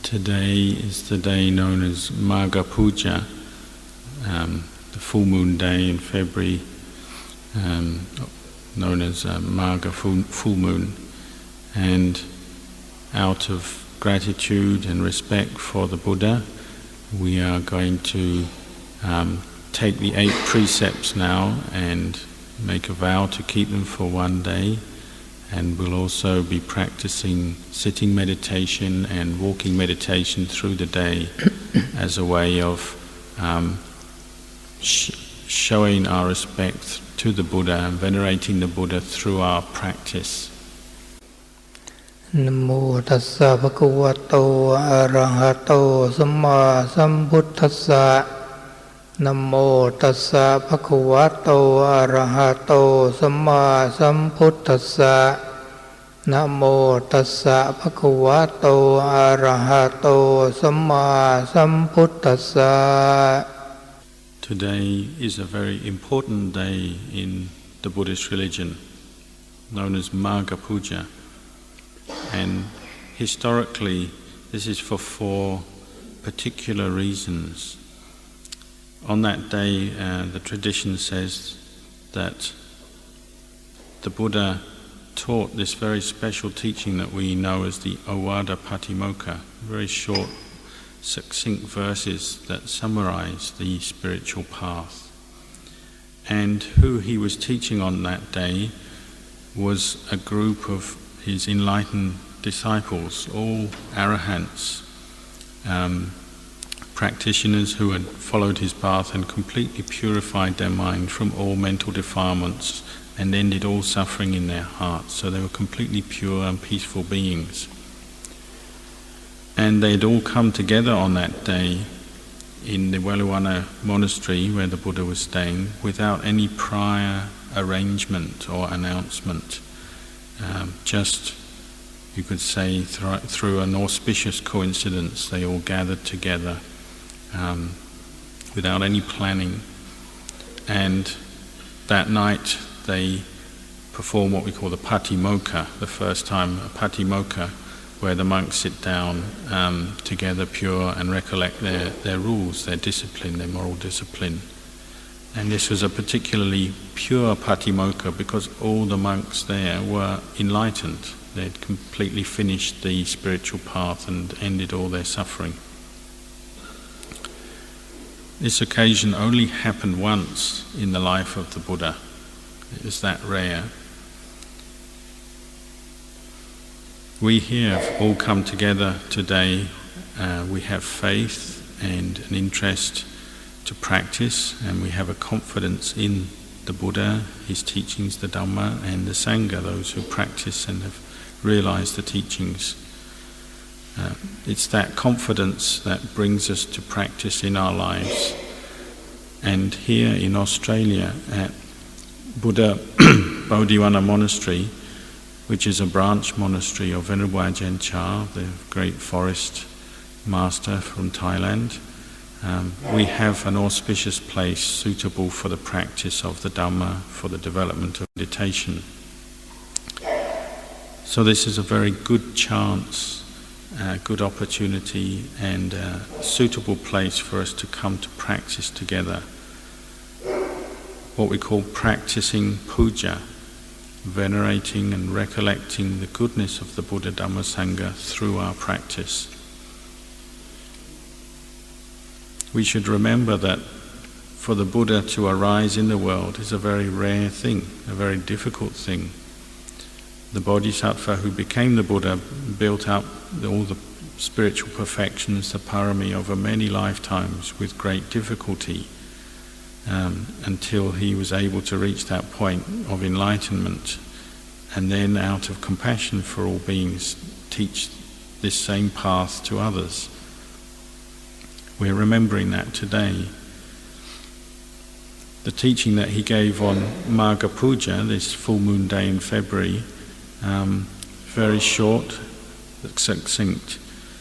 Today is the day known as Magha Puja, the full moon day in February, known as Magha full moon. And out of gratitude and respect for the Buddha, we are going to take the 8 precepts now and make a vow to keep them for one day. And we'll also be practicing sitting meditation and walking meditation through the day as a way of showing our respect to the Buddha and venerating the Buddha through our practice. Namo tassa bhagavato arahato samma sambuddhassa. Namo tassa bhagavato arahato samma sambuddhassa. Namo tassa bhagavato arahato samma sambuddhassa. Today is a very important day in the Buddhist religion, known as Magha Puja. And historically, this is for 4 particular reasons. On that day, the tradition says that the Buddha taught this very special teaching that we know as the Ovada Patimokkha, very short, succinct verses that summarize the spiritual path. And who he was teaching on that day was a group of his enlightened disciples, all arahants, practitioners who had followed his path and completely purified their mind from all mental defilements and ended all suffering in their hearts. So they were completely pure and peaceful beings. And they had all come together on that day in the Weluwana monastery where the Buddha was staying without any prior arrangement or announcement. Just, you could say, through an auspicious coincidence, they all gathered together without any planning. And that night they perform what we call the Patimokkha, the first time a Patimokkha, where the monks sit down together pure and recollect their rules, their discipline, their moral discipline. And this was a particularly pure Patimokkha because all the monks there were enlightened. They had completely finished the spiritual path and ended all their suffering. This occasion only happened once in the life of the Buddha. It was that rare. We here have all come together today. We have faith and an interest to practice, and we have a confidence in the Buddha, his teachings, the Dhamma, and the Sangha, those who practice and have realized the teachings. It's that confidence that brings us to practice in our lives. And here in Australia at Buddha Bodhiwana Monastery, which is a branch monastery of Venerable Ajahn Chah, the great forest master from Thailand, we have an auspicious place suitable for the practice of the Dhamma, for the development of meditation. So this is a very good chance, good opportunity, and a suitable place for us to come to practice together. What we call practicing puja, venerating and recollecting the goodness of the Buddha, Dhamma, Sangha through our practice. We should remember that for the Buddha to arise in the world is a very rare thing, a very difficult thing. The Bodhisattva who became the Buddha built up all the spiritual perfections, the parami, over many lifetimes with great difficulty until he was able to reach that point of enlightenment, and then out of compassion for all beings teach this same path to others. We're remembering that today. The teaching that he gave on Magha Puja, this full moon day in February, very short, succinct,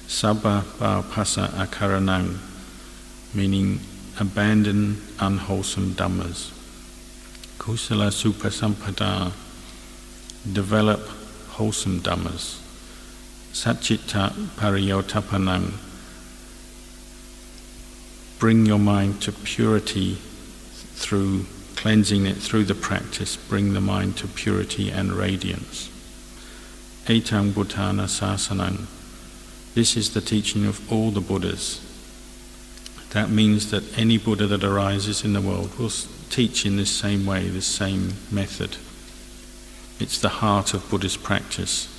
Sabba Bhapasa Akaranang, meaning abandon unwholesome dhammas. Kusala Supasampada, develop wholesome dhammas. Satchitta Pariyotapanang. Bring your mind to purity through cleansing it through the practice. Bring the mind to purity and radiance. Etang Buddhana Sasanang. This is the teaching of all the Buddhas. That means that any Buddha that arises in the world will teach in this same way, this same method. It's the heart of Buddhist practice.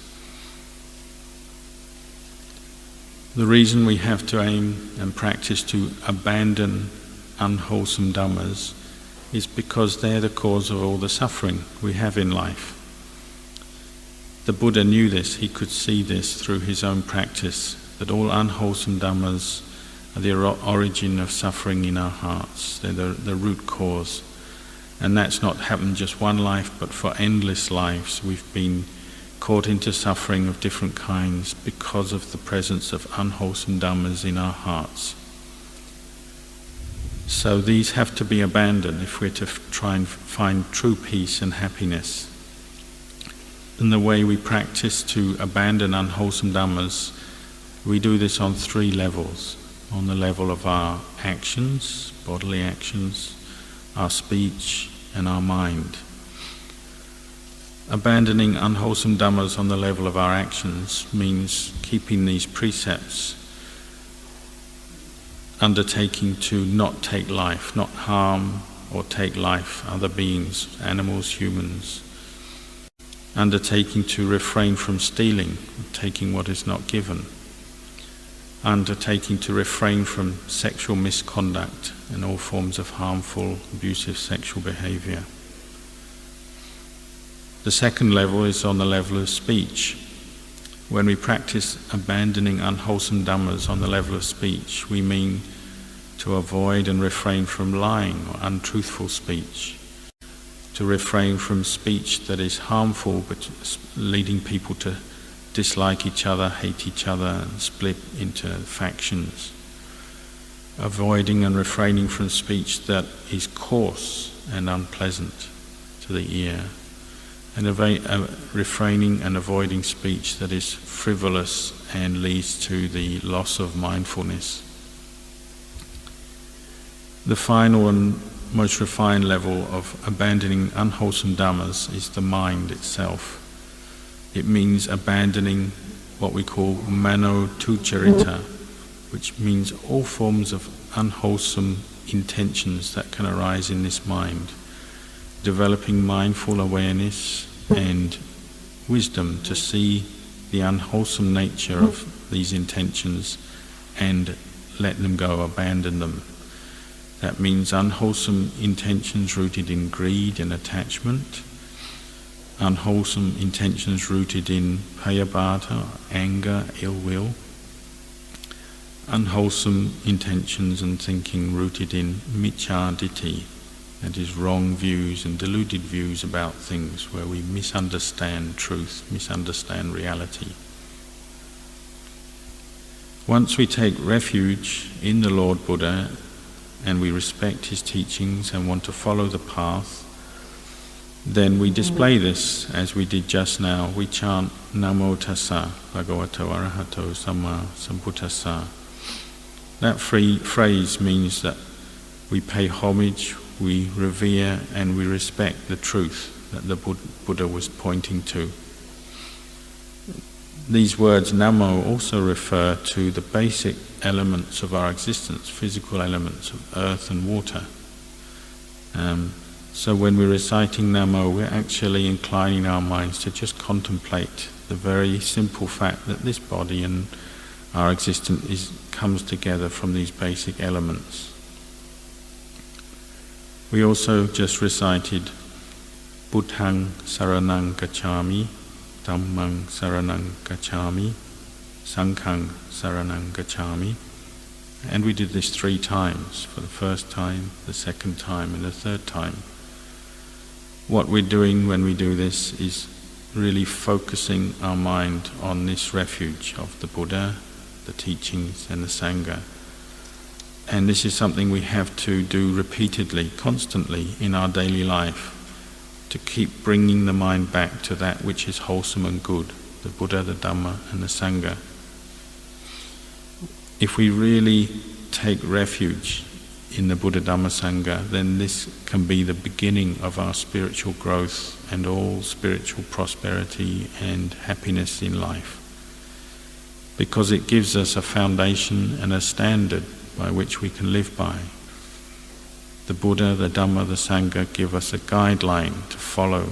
The reason we have to aim and practice to abandon unwholesome dhammas is because they're the cause of all the suffering we have in life. The Buddha knew this, he could see this through his own practice, that all unwholesome dhammas are the origin of suffering in our hearts. They're the root cause. And that's not happened just one life, but for endless lives. We've been caught into suffering of different kinds because of the presence of unwholesome dhammas in our hearts. So these have to be abandoned if we're to try and find true peace and happiness. And the way we practice to abandon unwholesome dhammas, we do this on 3 levels. On the level of our actions, bodily actions, our speech and our mind. Abandoning unwholesome dhammas on the level of our actions means keeping these precepts, undertaking to not take life, not harm or take life other beings, animals, humans, undertaking to refrain from stealing, taking what is not given, undertaking to refrain from sexual misconduct and all forms of harmful, abusive sexual behavior. The second level is on the level of speech. When we practice abandoning unwholesome dhammas on the level of speech, we mean to avoid and refrain from lying or untruthful speech, to refrain from speech that is harmful but leading people to dislike each other, hate each other, and split into factions. Avoiding and refraining from speech that is coarse and unpleasant to the ear. And refraining and avoiding speech that is frivolous and leads to the loss of mindfulness. The final and most refined level of abandoning unwholesome dhammas is the mind itself. It means abandoning what we call mano tucharita, which means all forms of unwholesome intentions that can arise in this mind. Developing mindful awareness and wisdom to see the unwholesome nature of these intentions and let them go, abandon them. That means unwholesome intentions rooted in greed and attachment, unwholesome intentions rooted in payabhata, anger, ill will, unwholesome intentions and thinking rooted in miccha ditthi, that is wrong views and deluded views about things where we misunderstand truth, misunderstand reality. Once we take refuge in the Lord Buddha and we respect his teachings and want to follow the path, then we display this as we did just now. We chant Namo Tassa Bhagavato Arahato Samma Sambuddhassa. That phrase means that we pay homage, we revere and we respect the truth that the Buddha was pointing to. These words Namo also refer to the basic elements of our existence, physical elements of earth and water. So when we're reciting Namo, we're actually inclining our minds to just contemplate the very simple fact that this body and our existence comes together from these basic elements. We also just recited Buddhang Saranang Gacchami, Dhammang Saranang Gacchami, Sanghang Saranang Gacchami. And we did this 3 times, for the first time, the second time and the third time. What we're doing when we do this is really focusing our mind on this refuge of the Buddha, the teachings and the Sangha. And this is something we have to do repeatedly, constantly in our daily life, to keep bringing the mind back to that which is wholesome and good, the Buddha, the Dhamma and the Sangha. If we really take refuge in the Buddha, Dhamma, Sangha, then this can be the beginning of our spiritual growth and all spiritual prosperity and happiness in life. Because it gives us a foundation and a standard by which we can live by. The Buddha, the Dhamma, the Sangha give us a guideline to follow,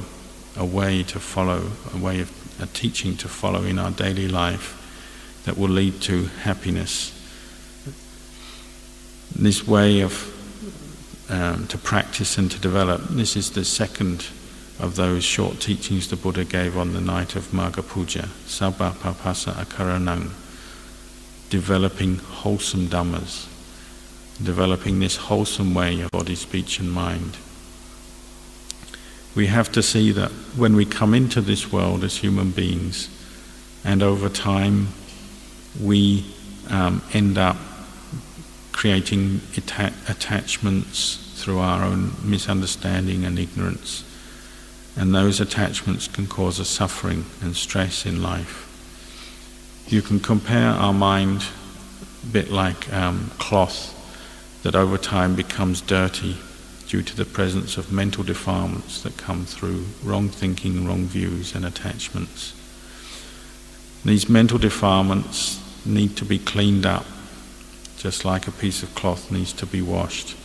a way to follow, a way of a teaching to follow in our daily life that will lead to happiness. This way of to practice and to develop, this is the second of those short teachings the Buddha gave on the night of Magha Puja, Sabba Papasa Akaranang, developing wholesome dhammas, developing this wholesome way of body, speech and mind. We have to see that when we come into this world as human beings, and over time we end up creating attachments through our own misunderstanding and ignorance, and those attachments can cause us suffering and stress in life. You can compare our mind a bit like cloth that over time becomes dirty due to the presence of mental defilements that come through wrong thinking, wrong views and attachments. These mental defilements need to be cleaned up, just like a piece of cloth needs to be washed.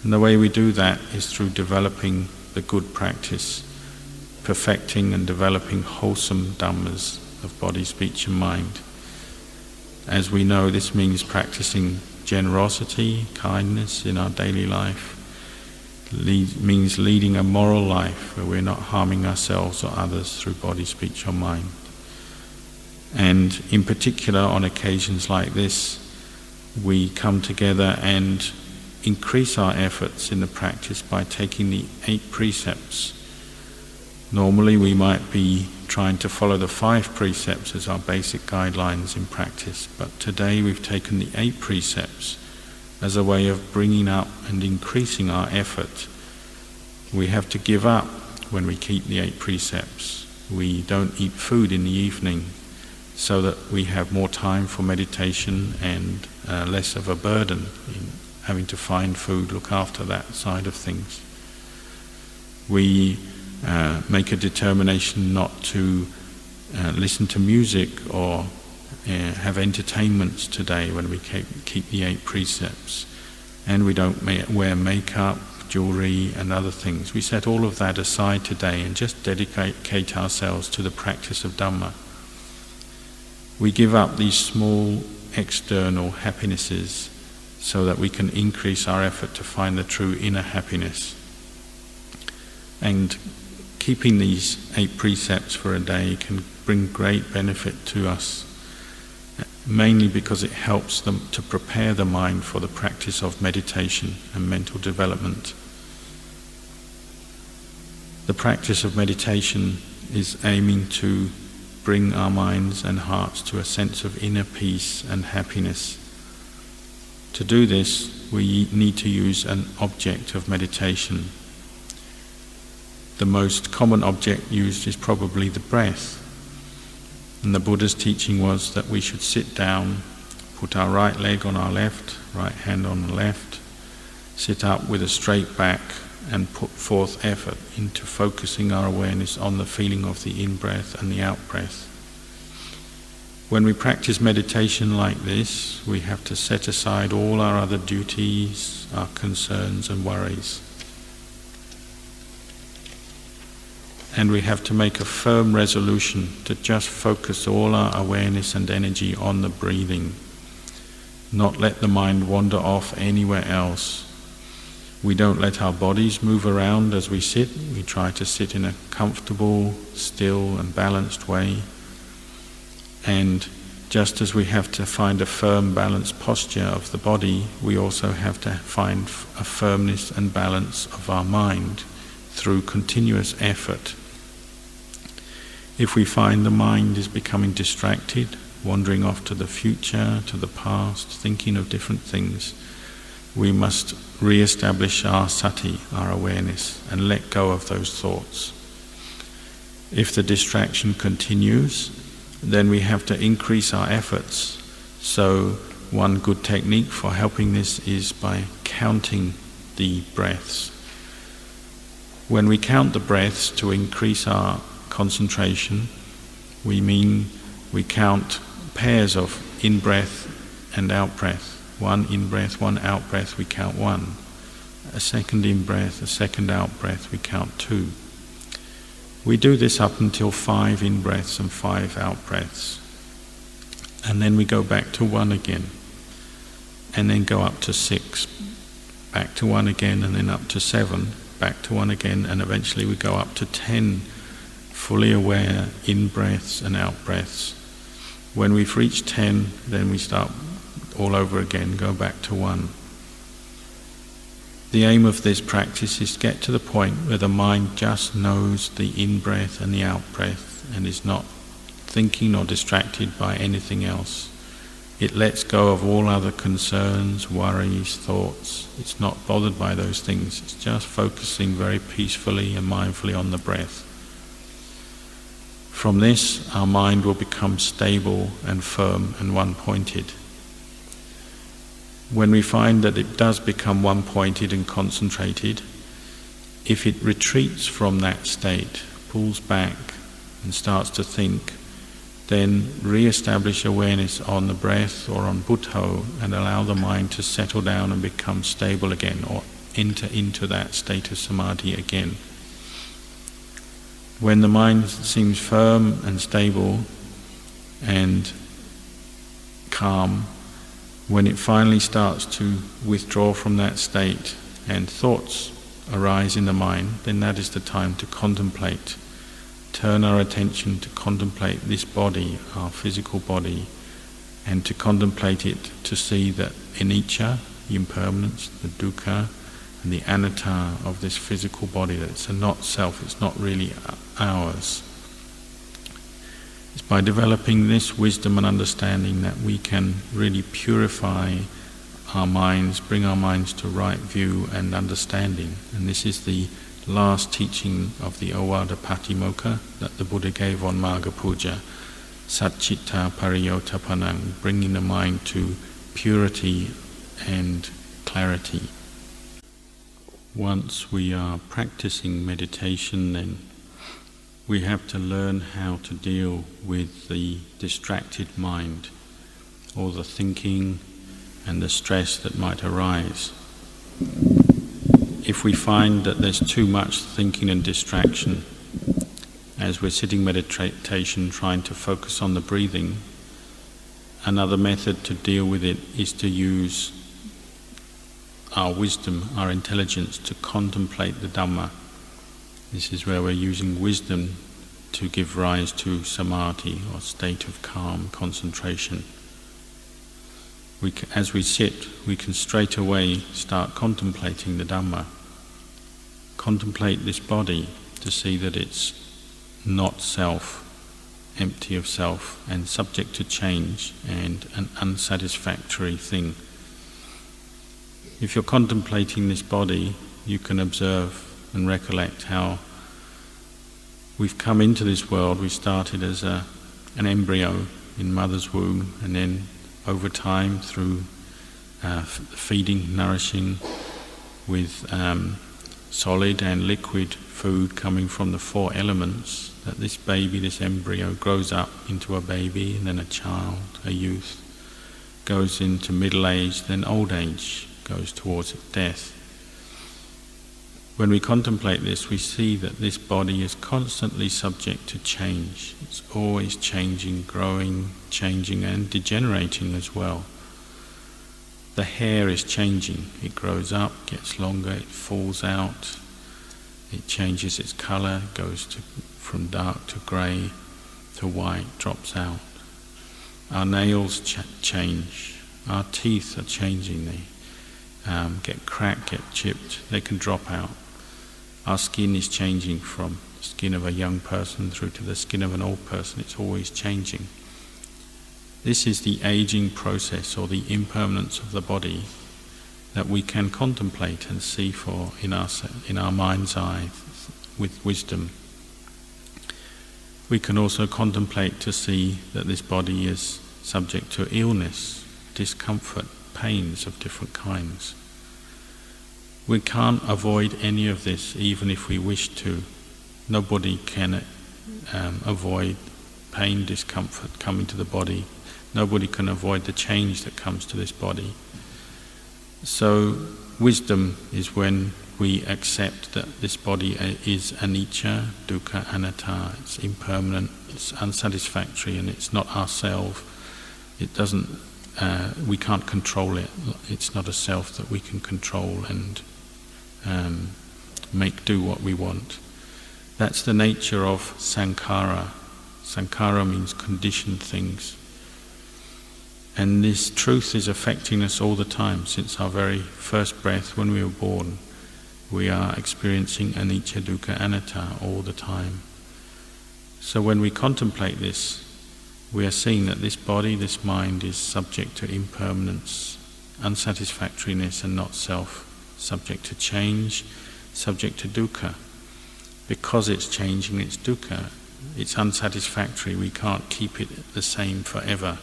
And the way we do that is through developing the good practice, perfecting and developing wholesome dhammas of body, speech and mind. As we know, this means practicing generosity, kindness in our daily life. Means leading a moral life where we're not harming ourselves or others through body, speech or mind. And in particular, on occasions like this, we come together and increase our efforts in the practice by taking the 8 precepts. Normally we might be trying to follow the 5 precepts as our basic guidelines in practice, but today we've taken the 8 precepts as a way of bringing up and increasing our effort. We have to give up when we keep the 8 precepts. We don't eat food in the evening so that we have more time for meditation and less of a burden in having to find food, look after that side of things. We make a determination not to listen to music or have entertainments today when we keep the 8 precepts. And we don't wear makeup, jewelry and other things. We set all of that aside today and just dedicate ourselves to the practice of Dhamma. We give up these small external happinesses so that we can increase our effort to find the true inner happiness. And keeping these 8 precepts for a day can bring great benefit to us, mainly because it helps them to prepare the mind for the practice of meditation and mental development. The practice of meditation is aiming to bring our minds and hearts to a sense of inner peace and happiness. To do this, we need to use an object of meditation. The most common object used is probably the breath. And the Buddha's teaching was that we should sit down, put our right leg on our left, right hand on the left, sit up with a straight back and put forth effort into focusing our awareness on the feeling of the in-breath and the out-breath. When we practice meditation like this, we have to set aside all our other duties, our concerns and worries. And we have to make a firm resolution to just focus all our awareness and energy on the breathing, not let the mind wander off anywhere else. We don't let our bodies move around as we sit. We try to sit in a comfortable, still and balanced way. And just as we have to find a firm, balanced posture of the body, we also have to find a firmness and balance of our mind through continuous effort. If we find the mind is becoming distracted, wandering off to the future, to the past, thinking of different things, we must re-establish our sati, our awareness, and let go of those thoughts. If the distraction continues, then we have to increase our efforts. So one good technique for helping this is by counting the breaths. When we count the breaths to increase our concentration, we mean we count pairs of in-breath and out-breath. One in-breath, one out-breath, we count one. A second in-breath, a second out-breath, we count two. We do this up until 5 in-breaths and 5 out-breaths. And then we go back to 1 again. And then go up to 6. Back to 1 again, and then up to 7. Back to 1 again, and eventually we go up to 10 fully aware in-breaths and out-breaths. When we've reached 10, then we start all over again, go back to 1. The aim of this practice is to get to the point where the mind just knows the in-breath and the out-breath and is not thinking or distracted by anything else. It lets go of all other concerns, worries, thoughts. It's not bothered by those things. It's just focusing very peacefully and mindfully on the breath. From this, our mind will become stable and firm and one-pointed. When we find that it does become one-pointed and concentrated, if it retreats from that state, pulls back and starts to think, then re-establish awareness on the breath or on Buddho and allow the mind to settle down and become stable again, or enter into that state of samadhi again. When the mind seems firm and stable and calm, when it finally starts to withdraw from that state and thoughts arise in the mind, then that is the time to contemplate. Turn our attention to contemplate this body, our physical body, and to contemplate it, to see that anicca, the impermanence, the dukkha, and the anatta of this physical body, that it's a not self, it's not really ours. It's by developing this wisdom and understanding that we can really purify our minds, bring our minds to right view and understanding. And this is the last teaching of the Ovada Patimokkha that the Buddha gave on Magha Puja, Satchitta Pariyotapanang, bringing the mind to purity and clarity. Once we are practicing meditation, then we have to learn how to deal with the distracted mind, or the thinking and the stress that might arise. If we find that there's too much thinking and distraction, as we're sitting meditation trying to focus on the breathing, another method to deal with it is to use our wisdom, our intelligence, to contemplate the dhamma. This is where we're using wisdom to give rise to samadhi, or state of calm concentration. As we sit, we can straight away start contemplating the Dhamma. Contemplate this body to see that it's not self, empty of self, and subject to change, and an unsatisfactory thing. If you're contemplating this body, you can observe and recollect how we've come into this world. We started as an embryo in mother's womb, and then over time, through feeding, nourishing with solid and liquid food coming from the 4 elements, that this baby, this embryo, grows up into a baby, and then a child, a youth, goes into middle age, then old age, goes towards death. When we contemplate this, we see that this body is constantly subject to change. It's always changing, growing, changing, and degenerating as well. The hair is changing. It grows up, gets longer, it falls out, it changes its colour, goes from dark to grey to white, drops out. Our nails change. Our teeth are changing. They get cracked, get chipped, they can drop out. Our skin is changing from the skin of a young person through to the skin of an old person. It's always changing. This is the aging process, or the impermanence of the body, that we can contemplate and see in our mind's eye with wisdom. We can also contemplate to see that this body is subject to illness, discomfort, pains of different kinds. We can't avoid any of this even if we wish to. Nobody can avoid pain, discomfort coming to the body. Nobody can avoid the change that comes to this body. So wisdom is when we accept that this body is anicca, dukkha, anatta. It's impermanent, it's unsatisfactory, and it's not ourself. It doesn't. We can't control it. It's not a self that we can control and make do what we want. That's the nature of sankhara. Sankhara means conditioned things. And this truth is affecting us all the time. Since our very first breath when we were born, we are experiencing anicca, dukkha, anatta all the time. So when we contemplate this, we are seeing that this body, this mind is subject to impermanence, unsatisfactoriness and not self, subject to change, subject to dukkha. Because it's changing, it's dukkha. It's unsatisfactory. We can't keep it the same forever.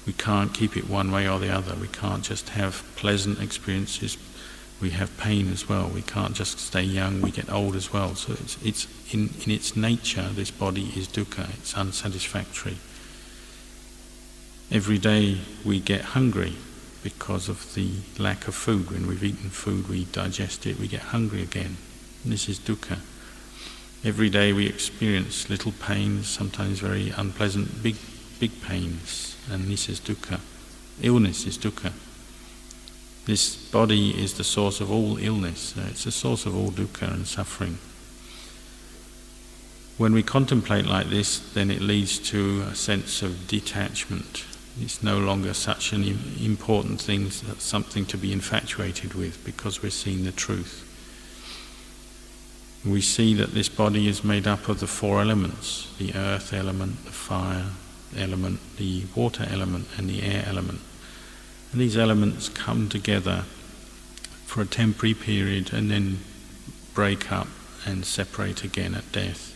We can't keep it one way or the other. We can't just have pleasant experiences. We have pain as well. We can't just stay young. We get old as well. So it's in its nature, this body is dukkha. It's unsatisfactory. Every day we get hungry because of the lack of food. When we've eaten food, we digest it, we get hungry again. And this is dukkha. Every day we experience little pains, sometimes very unpleasant, big pains, and this is dukkha. Illness is dukkha. This body is the source of all illness. It's the source of all dukkha and suffering. When we contemplate like this, then it leads to a sense of detachment. It's no longer such an important thing, something to be infatuated with, because we're seeing the truth. We see that this body is made up of the four elements: the earth element, the fire element, the water element, and the air element. And these elements come together for a temporary period and then break up and separate again at death.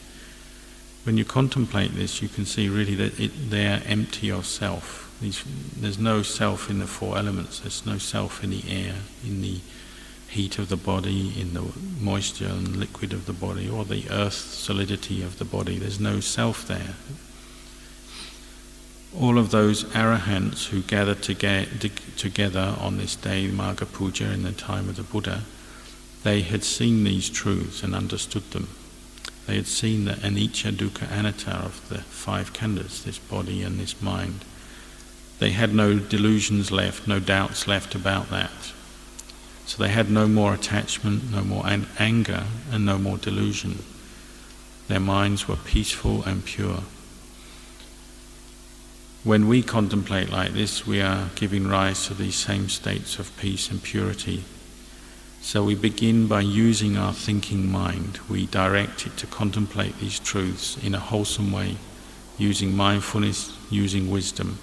When you contemplate this, you can see really that they're empty of self. There's no self in the four elements. There's no self in the air, in the heat of the body, in the moisture and liquid of the body, or the earth solidity of the body. There's no self there. All of those arahants who gathered together on this day, Magha Puja, in the time of the Buddha, they had seen these truths and understood them. They had seen the anicca, dukkha, anatta of the five khandhas, this body and this mind. They had no delusions left, no doubts left about that. So they had no more attachment, no more anger, and no more delusion. Their minds were peaceful and pure. When we contemplate like this, we are giving rise to these same states of peace and purity. So we begin by using our thinking mind. We direct it to contemplate these truths in a wholesome way, using mindfulness, using wisdom.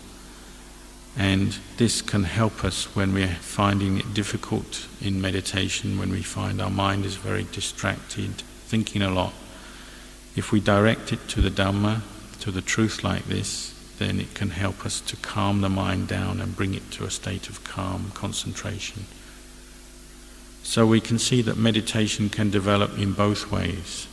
And this can help us when we're finding it difficult in meditation, when we find our mind is very distracted, thinking a lot. If we direct it to the dhamma, to the truth like this, then it can help us to calm the mind down and bring it to a state of calm concentration. So we can see that meditation can develop in both ways,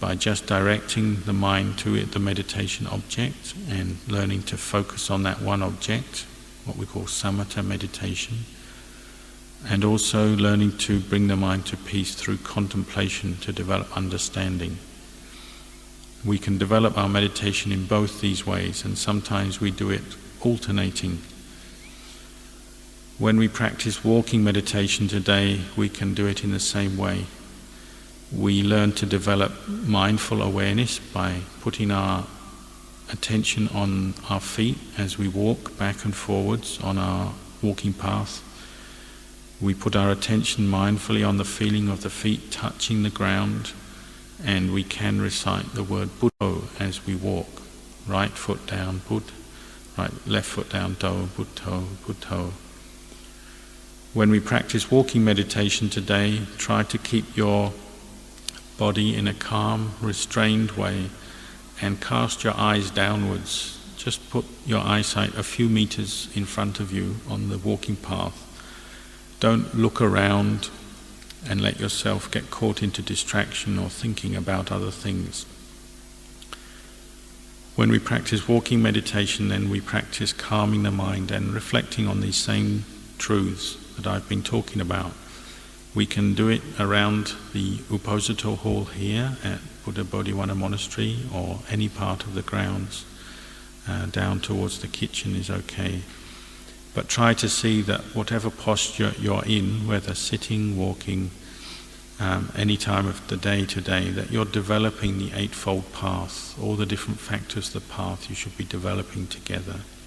by just directing the mind to the meditation object and learning to focus on that one object, what we call samatha meditation, and also learning to bring the mind to peace through contemplation to develop understanding. We can develop our meditation in both these ways, and sometimes we do it alternating. When we practice walking meditation today, we can do it in the same way. We learn to develop mindful awareness by putting our attention on our feet as we walk back and forwards on our walking path. We put our attention mindfully on the feeling of the feet touching the ground, and we can recite the word Buddho as we walk. Right foot down, Bud, left foot down, Do, Buddho, Buddho. When we practice walking meditation today, try to keep your body in a calm, restrained way and cast your eyes downwards. Just put your eyesight a few meters in front of you on the walking path. Don't look around and let yourself get caught into distraction or thinking about other things. When we practice walking meditation, then we practice calming the mind and reflecting on these same truths that I've been talking about. We can do it around the Uposatho hall here at Buddha Bodhiwana Monastery, or any part of the grounds. Down towards the kitchen is okay. But try to see that whatever posture you're in, whether sitting, walking, any time of the day today, that you're developing the Eightfold Path, all the different factors of the path you should be developing together.